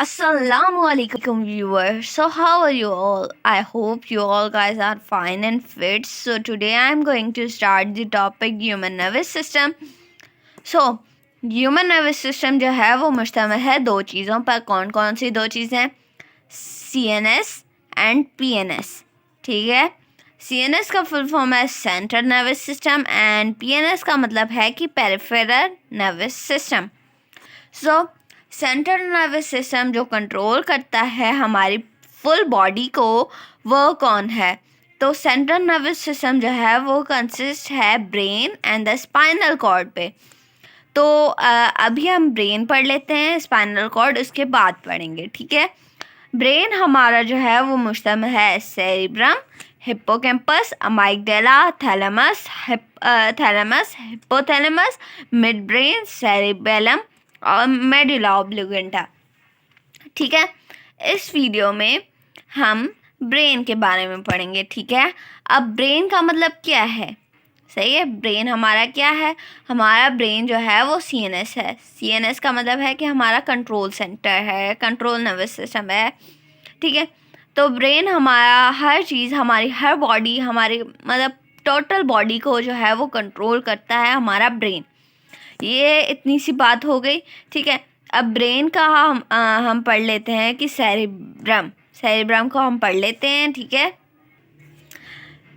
Assalamu alaikum viewers. So how are you all? I hope you all guys are fine and fit. So today I am going to start the topic human nervous system. So human nervous system जो है वो मुश्तमिल है दो चीज़ों पर. कौन कौन सी दो चीज़ें? CNS and PNS. ठीक है. CNS का फुल फॉर्म है central nervous system and PNS का मतलब है कि पेरिफेरल नर्वस सिस्टम. सो सेंट्रल नर्वस सिस्टम जो कंट्रोल करता है हमारी फुल बॉडी को, वो कौन है? तो सेंट्रल नर्वस सिस्टम जो है वो कंसिस्ट है brain and the spinal cord पे. तो अभी हम ब्रेन पढ़ लेते हैं, स्पाइनल कॉर्ड उसके बाद पढ़ेंगे. ठीक है. ब्रेन हमारा जो है वो मुश्तमिल है cerebrum, hippocampus, amygdala, thalamus, hypothalamus, mid brain, cerebellum और मेडुला ऑब्लिगेंटा. ठीक है. इस वीडियो में हम ब्रेन के बारे में पढ़ेंगे. ठीक है. अब ब्रेन का मतलब क्या है? सही है. ब्रेन हमारा क्या है? हमारा ब्रेन जो है वो CNS है. CNS का मतलब है कि हमारा कंट्रोल सेंटर है, कंट्रोल नर्वस सिस्टम है. ठीक है. तो ब्रेन हमारा हर चीज़, हमारी हर बॉडी, हमारी मतलब टोटल बॉडी को जो है वो कंट्रोल करता है हमारा ब्रेन. ये इतनी सी बात हो गई. ठीक है. अब ब्रेन का हम पढ़ लेते हैं कि सेरिब्रम को हम पढ़ लेते हैं. ठीक है.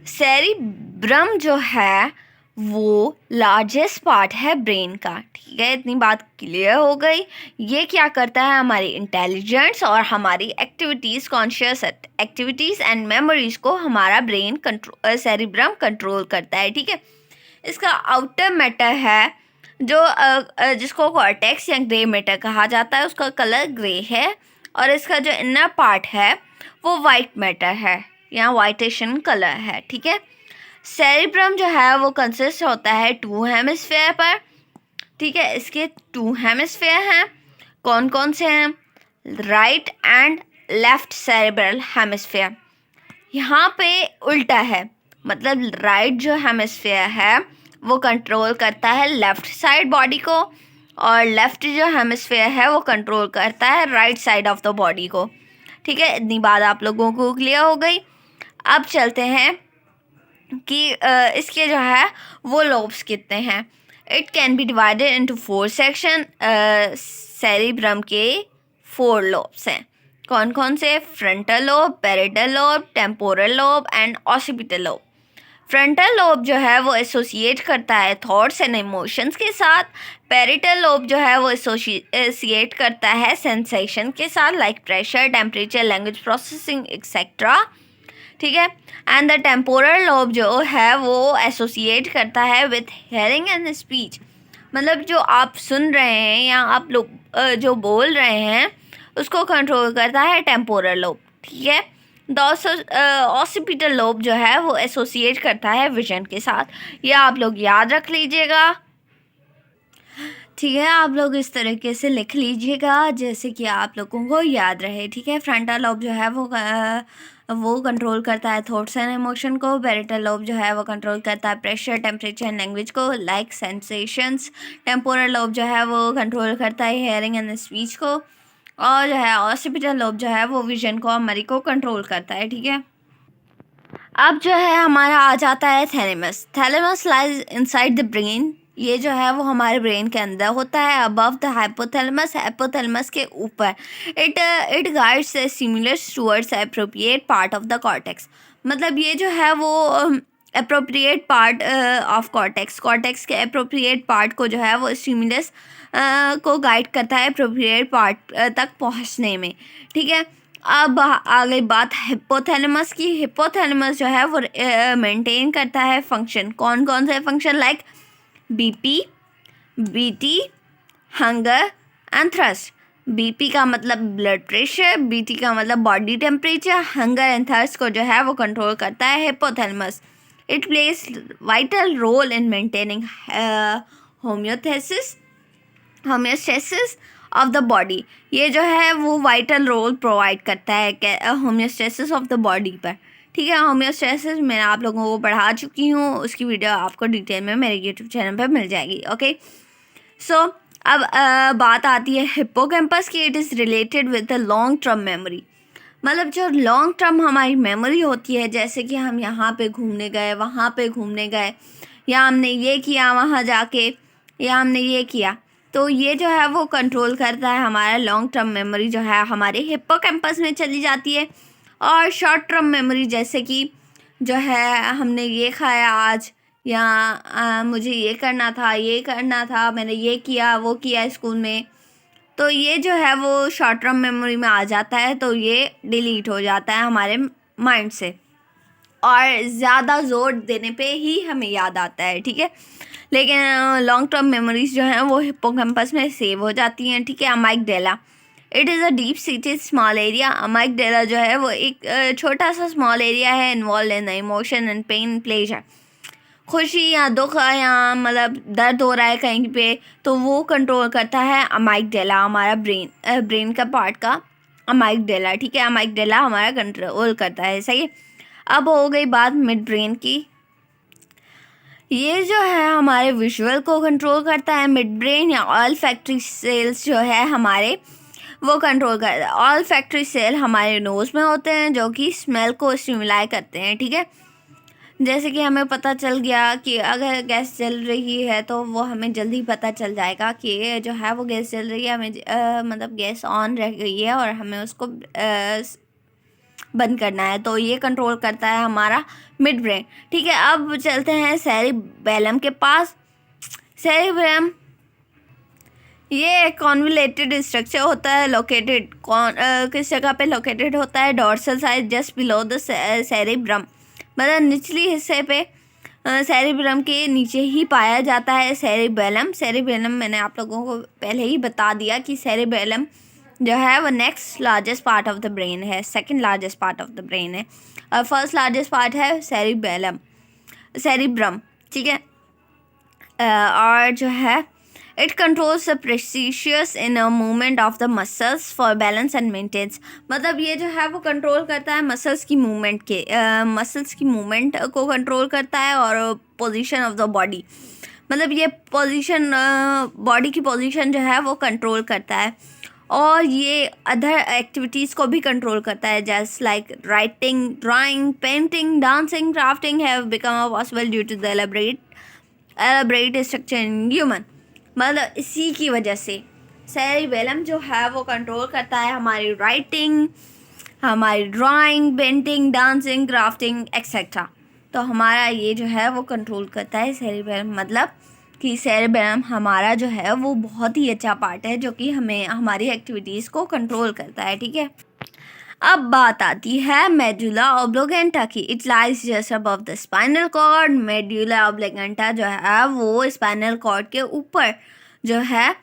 सेरिब्रम जो है वो लार्जेस्ट पार्ट है ब्रेन का. ठीक है. इतनी बात क्लियर हो गई. ये क्या करता है? हमारी इंटेलिजेंस और हमारी activities, conscious activities and memories को हमारा ब्रेन सेरिब्रम कंट्रोल करता है. ठीक है. इसका आउटर मैटर है जो जिसको कॉर्टेक्स या ग्रे मैटर कहा जाता है, उसका कलर ग्रे है. और इसका जो इनर पार्ट है वो वाइट मैटर है या वाइटिश इन कलर है. ठीक है. सेरिब्रम जो है वो कंसिस्ट होता है 2 हेमिस्फेयर पर. ठीक है. इसके 2 हेमिस्फेयर हैं. कौन कौन से हैं? Right and left cerebral hemisphere. यहाँ पे उल्टा है, मतलब राइट जो हेमिस्फेयर है वो कंट्रोल करता है लेफ़्ट साइड बॉडी को, और लेफ़्ट जो हेमिस्फेयर है वो कंट्रोल करता है right side of the body को. ठीक है. इतनी बात आप लोगों को क्लियर हो गई. अब चलते हैं कि इसके जो है वो लोब्स कितने हैं. It can be divided into 4 section. Cerebrum के 4 लोब्स हैं. कौन कौन से? Frontal lobe, parietal lobe, temporal lobe and occipital lobe. Frontal lobe जो है वो एसोसिएट करता है थॉट्स एंड इमोशंस के साथ. पैरेटल लोब जो है वो एसोसिएट करता है सेंसेशन के साथ, like pressure, temperature, language processing etcetera. ठीक है. एंड द टेम्पोरल लोब जो है वो एसोसिएट करता है विथ हेयरिंग एंड स्पीच. मतलब जो आप सुन रहे हैं या आप लोग जो बोल रहे हैं उसको कंट्रोल करता है टेम्पोरल लोब. ठीक है. ऑसिपिटल लोब जो है वो एसोसिएट करता है विजन के साथ. यह आप लोग याद रख लीजिएगा. ठीक है. आप लोग इस तरीके से लिख लीजिएगा जैसे कि आप लोगों को याद रहे. ठीक है. फ्रंटल लोब जो है वो कंट्रोल करता है थॉट्स एंड इमोशन को. पैरेटल लोब जो है वो कंट्रोल करता है प्रेशर, टेम्परेचर एंड लैंग्वेज को, लाइक सेंसेशंस. टेम्पोरल लोब जो है वो कंट्रोल करता है हेयरिंग एंड स्पीच को. और जो है ऑसिपिटल लोब जो है वो विजन को और मेमोरी को कंट्रोल करता है. ठीक है. अब जो है हमारा आ जाता है thalamus. Thalamus lies inside the brain. ये जो है वो हमारे ब्रेन के अंदर होता है, अबव द हाइपोथैलेमस, हाइपोथैलेमस के ऊपर. It guides the stimulus towards appropriate part of the cortex. मतलब ये जो है वो एप्रोप्रिएट पार्ट ऑफ कॉर्टेक्स के एप्रोप्रिएट पार्ट को जो है वो स्टिमुलस को गाइड करता है एप्रोप्रिएट पार्ट तक पहुंचने में. ठीक है. अब आ गई बात हिप्पोथैलेमस की. हिप्पोथैलेमस जो है वो मेंटेन करता है फंक्शन. कौन कौन से function? Like BP, BT, hunger and thrust. BP का मतलब ब्लड प्रेशर, BT का मतलब body temperature, hunger and thirst को जो है वो कंट्रोल करता है hypothalamus. It plays vital role in maintaining homeostasis of the body. ये जो है वो वाइटल रोल प्रोवाइड करता है होम्योस्टेसिस ऑफ द बॉडी पर. ठीक है. होम्योस्टेसिस मैं आप लोगों को पढ़ा चुकी हूँ, उसकी वीडियो आपको डिटेल में मेरे यूट्यूब चैनल पर मिल जाएगी. ओके. सो अब बात आती है हिप्पोकैम्पस की। It is related with the long term memory. मतलब जो लॉन्ग टर्म हमारी मेमोरी होती है, जैसे कि हम यहाँ पे घूमने गए, वहाँ पे घूमने गए, या हमने ये किया वहाँ जाके, या हमने ये किया, तो ये जो है वो कंट्रोल करता है हमारा लॉन्ग टर्म मेमोरी जो है हमारे हिप्पोकैम्पस में चली जाती है। और शॉर्ट टर्म मेमोरी जैसे कि जो है हमने ये खाया आज, या मुझे ये करना था, ये करना था, मैंने ये किया, वो किया स्कूल में, तो ये जो है वो शॉर्ट टर्म मेमोरी में आ जाता है, तो ये डिलीट हो जाता है हमारे माइंड से, और ज़्यादा जोर देने पे ही हमें याद आता है, ठीक है। लेकिन लॉन्ग टर्म मेमोरीज जो हैं वो हिप्पोकैम्पस में सेव हो जाती हैं, ठीक है। Amygdala, it is a deep seated small area. Amygdala जो है वो एक छोटा सा स्मॉल एरिया है involve in the emotion and pain pleasure. खुशी या दुख या मतलब दर्द हो रहा है कहीं पे, तो वो कंट्रोल करता है अमाइगडाला, हमारा ब्रेन का पार्ट का अमाइगडाला, ठीक है। अमाइगडाला हमारा कंट्रोल करता है, सही है। अब हो गई बात मिड ब्रेन की। ये जो है हमारे विजुअल को कंट्रोल करता है। मिड ब्रेन या ऑल फैक्ट्री सेल्स जो है हमारे वो कंट्रोल करता है। ऑल फैक्ट्री सेल हमारे नोज़ में होते हैं जो कि स्मेल को स्टिमुलाई करते हैं, ठीक है। जैसे कि हमें पता चल गया कि अगर गैस जल रही है तो वो हमें जल्दी पता चल जाएगा कि जो है वो गैस जल रही है, हमें मतलब गैस ऑन रह गई है और हमें उसको बंद करना है, तो ये कंट्रोल करता है हमारा मिड ब्रेन, ठीक है। अब चलते हैं सेरिबेलम के पास। सेरिबेलम ये कॉन्वोल्यूटेड स्ट्रक्चर होता है, लोकेटेड किस जगह पे लोकेटेड होता है, dorsal side just below the cerebrum, मतलब निचली हिस्से पे सेरिब्रम के नीचे ही पाया जाता है सेरिबेलम। सेरिबेलम मैंने आप लोगों को पहले ही बता दिया कि सेरिबेलम जो है वो next largest part of the brain है, second largest part of the brain है, और फर्स्ट लार्जेस्ट पार्ट है सेरिब्रम, ठीक है। और जो है it controls the precision in movement of the muscles for balance and maintenance. मतलब ये जो है वो कंट्रोल करता है मसल्स की मूवमेंट को कंट्रोल करता है, और पोजीशन ऑफ द बॉडी, मतलब ये पोजीशन बॉडी की पोजीशन जो है वो कंट्रोल करता है। और ये अदर एक्टिविटीज़ को भी कंट्रोल करता है, just like writing, drawing, painting, dancing, crafting have become possible due to the elaborate structure in human. मतलब इसी की वजह से सेरिबेलम जो है वो कंट्रोल करता है हमारी राइटिंग, हमारी drawing, painting, dancing, crafting etcetera. तो हमारा ये जो है वो कंट्रोल करता है सेरिबेलम। मतलब कि सेरिबेलम हमारा जो है वो बहुत ही अच्छा पार्ट है जो कि हमें हमारी एक्टिविटीज़ को कंट्रोल करता है, ठीक है। अब बात आती है मेडुला ऑब्लिगेंटा की। It lies just above the spinal cord. Medulla oblongata जो है वो स्पाइनल कॉर्ड के ऊपर जो है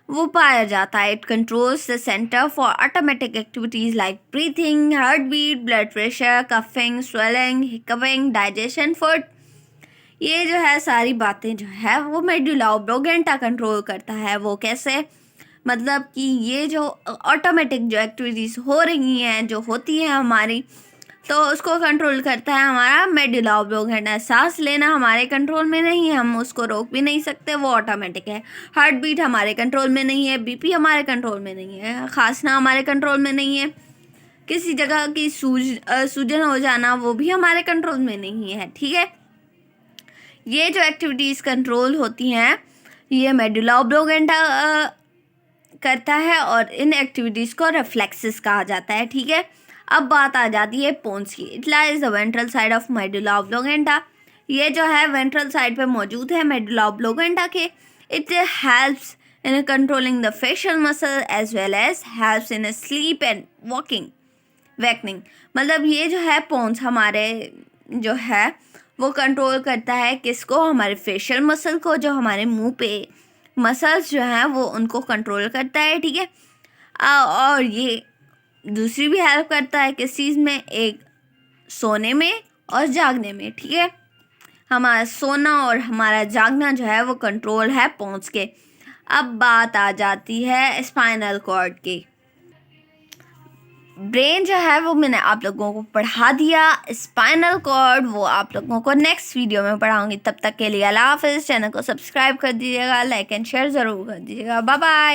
वो पाया जाता है। It controls the centre for automatic activities like breathing, heart beat, blood pressure, coughing, swelling, hiccuping, digestion, food. ये जो है सारी बातें जो है वो मेडुला ऑब्लिगेंटा कंट्रोल करता है। वो कैसे? मतलब कि ये जो ऑटोमेटिक जो एक्टिविटीज़ हो रही हैं, जो होती हैं हमारी, तो उसको कंट्रोल करता है हमारा मेडुला ऑब्लिगेंटा। सांस लेना हमारे कंट्रोल में नहीं है, हम उसको रोक भी नहीं सकते, वो ऑटोमेटिक है। हार्ट बीट हमारे कंट्रोल में नहीं है, बीपी हमारे कंट्रोल में नहीं है, खांसना हमारे कंट्रोल में नहीं है, किसी जगह की सूजन हो जाना वो भी हमारे कंट्रोल में नहीं है, ठीक है। ये जो एक्टिविटीज़ कंट्रोल होती हैं ये मेडुला ऑब्लिगेंटा करता है, और इन एक्टिविटीज़ को रिफ्लेक्सेस कहा जाता है, ठीक है। अब बात आ जाती है पोन्स की। It lies the ventral side of medulla oblongata. ये जो है वेंट्रल साइड पे मौजूद है मेडुला ऑब्लिगेंटा के। It helps in controlling the facial muscle as well as helps in sleep and wakening. मतलब ये जो है पोन्स हमारे जो है वो कंट्रोल करता है किसको? हमारे फेशियल मसल को, जो हमारे मुंह पे मसल्स जो हैं वो उनको कंट्रोल करता है, ठीक है। और ये दूसरी भी हेल्प करता है किस चीज़ में? एक सोने में और जागने में, ठीक है। हमारा सोना और हमारा जागना जो है वो कंट्रोल है पोन्स के। अब बात आ जाती है स्पाइनल कॉर्ड की। ब्रेन जो है वो मैंने आप लोगों को पढ़ा दिया। स्पाइनल कॉर्ड वो आप लोगों को नेक्स्ट वीडियो में पढ़ाऊंगी। तब तक के लिए अल्लाह हाफिज़। चैनल को सब्सक्राइब कर दीजिएगा, लाइक एंड शेयर ज़रूर कर दीजिएगा। Bye bye.